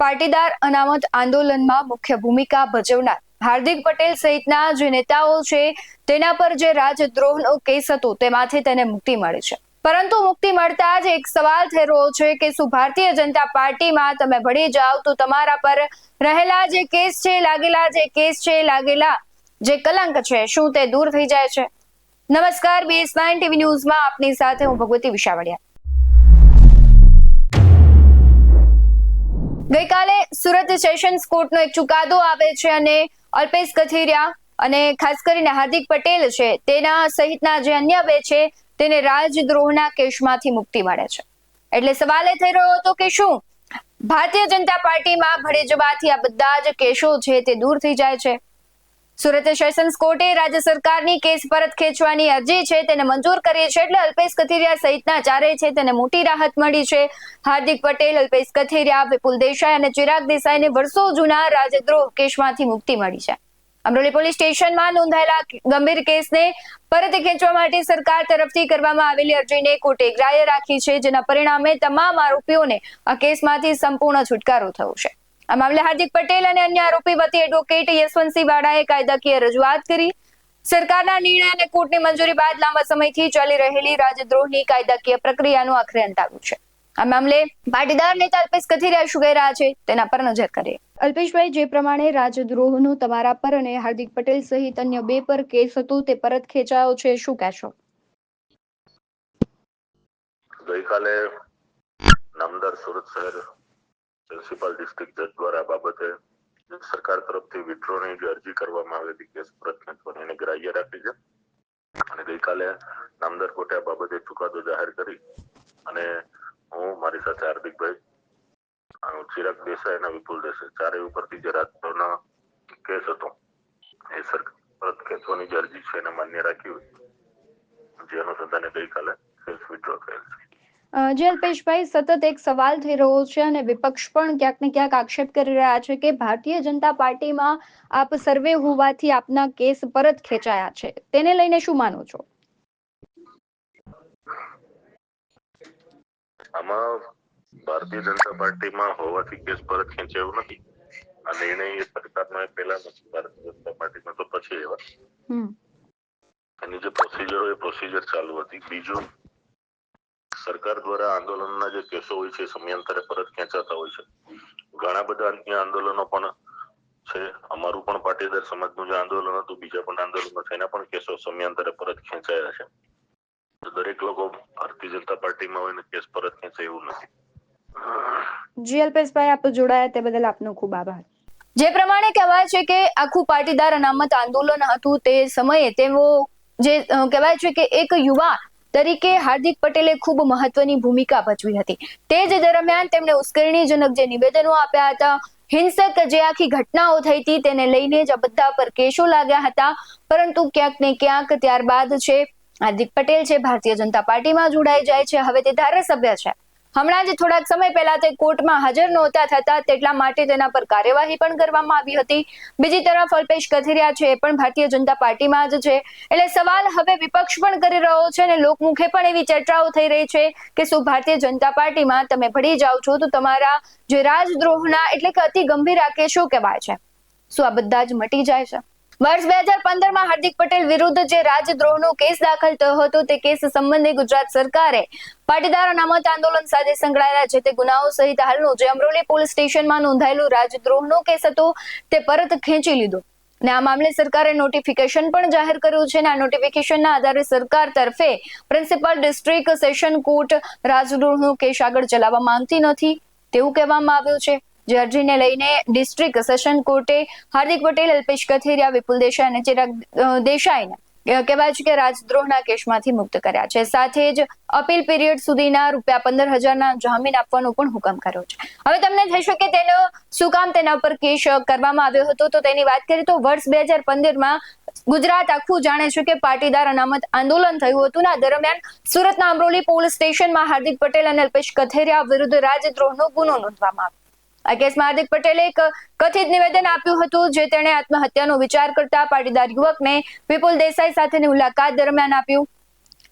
પાટીદાર અનામત આંદોલનમાં મુખ્ય ભૂમિકા ભજવનાર હાર્દિક પટેલ સહિતના જે નેતાઓ છે તેના પર જે રાજદ્રોહનો કેસ હતો તેમાંથી તેને મુક્તિ મળી છે, પરંતુ મુક્તિ મળતા જ એક સવાલ થઈ રહ્યો છે કે શું ભારતીય જનતા પાર્ટીમાં તમે ભળી જાઓ તો તમારા પર રહેલા જે કેસ છે, લાગેલા જે કલંક છે, શું તે દૂર થઈ જાય છે? નમસ્કાર, BS9 ટીવી ન્યૂઝમાં આપની સાથે હું ભગવતી વિશાવડિયા। ગઈકાલે સુરત સેશન્સ કોર્ટનો એક ચુકાદો આવે છે અને અલ્પેશ કથિરિયા અને ખાસ કરીને હાર્દિક પટેલ છે તેના સહિતના જે અન્ય બે છે તેને રાજદ્રોહના કેસમાંથી મુક્તિ મળે છે। એટલે સવાલ એ થઈ રહ્યો હતો કે શું ભારતીય જનતા પાર્ટીમાં ભળી જવાથી આ બધા જ કેસો છે તે દૂર થઈ જાય છે? સુરત સેશન્સ કોર્ટે રાજ્ય સરકારની કેસ પરત ખેંચવાની અરજી છે તેને મંજૂર કરી છે, એટલે અલ્પેશ કથિરિયા સહિતના ચારેય છે તેને મોટી રાહત મળી છે। હાર્દિક પટેલ, અલ્પેશ કથિરિયા, વિપુલ દેસાઈ અને ચિરાગ દેસાઈને વર્ષો જૂના રાજદ્રોહ કેસમાંથી મુક્તિ મળી છે। અમરોલી પોલીસ સ્ટેશનમાં નોંધાયેલા ગંભીર કેસને પરત ખેંચવા માટે સરકાર તરફથી કરવામાં આવેલી અરજીને કોર્ટે ગ્રાહ્ય રાખી છે, જેના પરિણામે તમામ આરોપીઓને આ કેસમાંથી સંપૂર્ણ છુટકારો થયો છે। આ મામલે હાર્દિક પટેલ અને અન્ય આરોપી વતી એડવોકેટ યશવંતસિંહ વાડાએ કાયદાકીય રજૂઆત કરી। સરકારના નિર્ણય અને કોર્ટની મંજૂરી બાદ લાંબા સમયથી ચાલી રહેલી રાજદ્રોહની કાયદાકીય પ્રક્રિયાનો આખરે અંત આવ્યો છે। આ મામલે પાટીદાર નેતા અલ્પેશ કથિરિયા શું કહી રહ્યા છે તેના પર નજર કરીએ। અલ્પેશભાઈ, જે પ્રમાણે રાજદ્રોહનો તમારા પર અને હાર્દિક પટેલ સહિત અન્ય બે પર કેસ હતો તે પરત ખેંચાયો છે, શું કહેશો? ગઈકાલે નામદાર સુરત શહેર પ્રિન્સિપલ ડિસ્ટ્રિક્ટ જજ દ્વારા બાબતે સરકાર તરફથી વિડ્રોની જે અરજી કરવામાં આવી હતી કેસ પરત ખેંચવાની એને ગ્રાહ્ય રાખી છે અને ગઈકાલે નામદાર કોર્ટે આ બાબતે ચુકાદો જાહેર કરી અને હું, મારી સાથે હાર્દિકભાઈ, ચિરાગ દેસાઈ અને વિપુલ દેસાઈ ચારેય ઉપરથી જે રાજદ્રોહનો કેસ હતો એ સરકાર પરત ખેંચવાની જે અરજી છે એને માન્ય રાખી હોય, જે અનુસંધાને ગઈકાલે કેસ વિડ્રો થયેલ છે। જે અલ્પેશભાઈ, સતત એક સવાલ થઈ રહ્યો છે અને વિપક્ષ પણ ક્યાંક ને ક્યાંક આક્ષેપ કરી રહ્યા છે કે ભારતીય જનતા પાર્ટીમાં આપ સર્વે હોવાથી આપના કેસ પરત ખેંચાયા છે, તેને લઈને શું માનો છો? આમાં ભારતીય જનતા પાર્ટીમાં હોવાથી કેસ પરત ખેંચાયો નથી। આ નિર્ણય સરકારનો પહેલા નથી, ભારતીય જનતા પાર્ટીમાં તો પછી એવા એની જે પ્રોસિજર હોય એ પ્રોસિજર ચાલુ હતી। બીજું, સરકાર દ્વારા આંદોલનના જે કેસો હોય છે સમયાંતરે પરત ખેંચાતા હોય છે। ઘણા બધા અન્ય આંદોલનો પણ છે, અમારું પણ પાટીદાર સમાજનું જે આંદોલન હતું, બીજા પણ આંદોલનો છે, એના પણ કેસો સમયાંતરે પરત ખેંચાયા છે। તો દરેક લોકો ભારતીય જનતા પાર્ટીમાં હોય ને કેસ પરત ખેંચે એવું નથી। જી અલ્પેશભાઈ, આપ જોડાયા તે બદલ આપનો ખૂબ આભાર। જે પ્રમાણે કહેવાય છે કે આખું પાટીદાર અનામત આંદોલન હતું તે સમયે તેઓ જે કહેવાય છે કે એક યુવા તરીકે હાર્દિક પટેલે ખૂબ મહત્વની ભૂમિકા ભજવી હતી। તે જ દરમિયાન તેમણે ઉશ્કેરણીજનક જે નિવેદનો આપ્યા હતા, હિંસક જે આખી ઘટનાઓ થઈ હતી તેને લઈને જ બધા પર કેસો લાગ્યા હતા, પરંતુ ક્યાંક ને ક્યાંક ત્યારબાદ છે હાર્દિક પટેલ છે ભારતીય જનતા પાર્ટીમાં જોડાઈ જાય છે। હવે તે ધારાસભ્ય છે। હમણાં જ થોડાક સમય પહેલા તે કોર્ટમાં હાજર નહોતા થતા, તેટલા માટે તેના પર કાર્યવાહી પણ કરવામાં આવી હતી। બીજી તરફ અલ્પેશ કથિરિયા છે એ પણ ભારતીય જનતા પાર્ટીમાં જ છે, એટલે સવાલ હવે વિપક્ષ પણ કરી રહ્યો છે અને લોકમુખે પણ એવી ચર્ચાઓ થઈ રહી છે કે શું ભારતીય જનતા પાર્ટીમાં તમે ભળી જાઓ છો તો તમારા જે રાજદ્રોહના એટલે કે અતિ ગંભીર આ કેસો કહેવાય છે, શું આ બધા જ મટી જાય છે? વર્ષ 2015માં હાર્દિક પટેલ વિરુદ્ધ જે રાજદ્રોહનો કેસ દાખલ થયો હતો તે કેસ સંબંધે ગુજરાત સરકારે પાટીદાર અનામત આંદોલન સાથે સંકળાયેલા જે તે ગુનાઓ સહિત હાલનો જે અમરોલી પોલીસ સ્ટેશનમાં નોંધાયેલો રાજદ્રોહનો કેસ હતો તે પરત ખેંચી લીધો અને આ મામલે સરકારે નોટિફિકેશન પણ જાહેર કર્યું છે અને આ નોટિફિકેશનના આધારે સરકાર તરફે પ્રિન્સિપલ ડિસ્ટ્રિક્ટ સેશન કોર્ટ રાજદ્રોહનો કેસ આગળ ચલાવવા માંગતી નથી તેવું કહેવામાં આવ્યું છે। જે અરજીને લઈને ડિસ્ટ્રિક્ટ સેશન કોર્ટે હાર્દિક પટેલ, અલ્પેશ કથિરિયા, વિપુલ દેસાઈ અને ચિરાગ દેસાઈને કહેવાય છે કે રાજદ્રોહના કેસમાંથી મુક્ત કર્યા છે। સાથે જ અપીલ પીરિયડ સુધીના ₹15,000ના જામીન આપવાનો પણ હુકમ કર્યો છે। હવે તમને થશે કે તેનો શું કામ તેના પર કેસ કરવામાં આવ્યો હતો, તો તેની વાત કરીએ તો વર્ષ 2015માં ગુજરાત આખું જાણે છે કે પાટીદાર અનામત આંદોલન થયું હતું ને આ દરમિયાન સુરતના અમરોલી પોલીસ સ્ટેશનમાં હાર્દિક પટેલ અને અલ્પેશ કથિરિયા વિરુદ્ધ રાજદ્રોહનો ગુનો નોંધવામાં આવ્યો। આ કેસમાં હાર્દિક પટેલે એક કથિત નિવેદન આપ્યું હતું જે તેણે આત્મહત્યાનો વિચાર કરતા પાટીદાર યુવકને વિપુલ દેસાઈ સાથેની મુલાકાત દરમિયાન આપ્યું।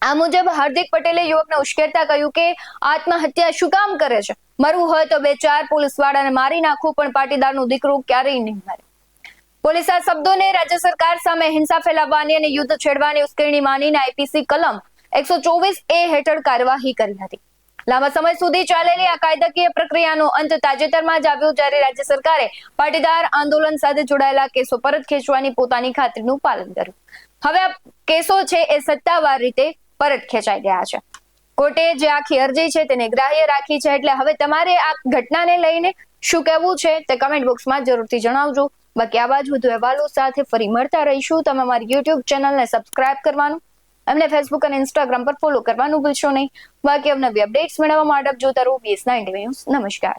આ મુજબ હાર્દિક પટેલે યુવકને ઉશ્કેરતા કહ્યું કે આત્મહત્યા શું કામ કરે છે, મરવું હોય તો 2-4 પોલીસવાળાને મારી નાખવું, પણ પાટીદારનું દીકરું ક્યારેય નહીં મરે. પોલીસ આ શબ્દોને રાજ્ય સરકાર સામે હિંસા ફેલાવવાની અને યુદ્ધ છેડવાની ઉશ્કેરણી માનીને આઈપીસી કલમ 124A હેઠળ કાર્યવાહી કરી હતી. લાંબા સમય સુધી ચાલેલી આ કાયદાકીય પ્રક્રિયાનો અંત તાજેતરમાં જ આવ્યો, જ્યારે રાજ્ય સરકારે પાટીદાર આંદોલન સાથે જોડાયેલા કેસો પરત ખેંચવાની પોતાની ખાતરીનું પાલન કર્યું. હવે આ કેસો છે એ સત્તાવાર રીતે પરત ખેંચાઈ ગયા છે. કોર્ટે જે આખી અરજી છે તેને ગ્રાહ્ય રાખી છે. એટલે હવે તમારે આ ઘટનાને લઈને શું કહેવું છે તે કમેન્ટ બોક્સમાં જરૂરથી જણાવજો. બાકી આવા જ વધુ અહેવાલો સાથે ફરી મળતા રહીશું. તમે અમારી યુટ્યુબ ચેનલને સબસ્ક્રાઇબ કરવાનું, અમને ફેસબુક અને ઇન્સ્ટાગ્રામ પર ફોલો કરવાનું ભૂલશો નહીં. બાકી અવનવી અપડેટ્સ મેળવવા માટે જોતા રહો BS90 ન્યૂઝ. નમસ્કાર.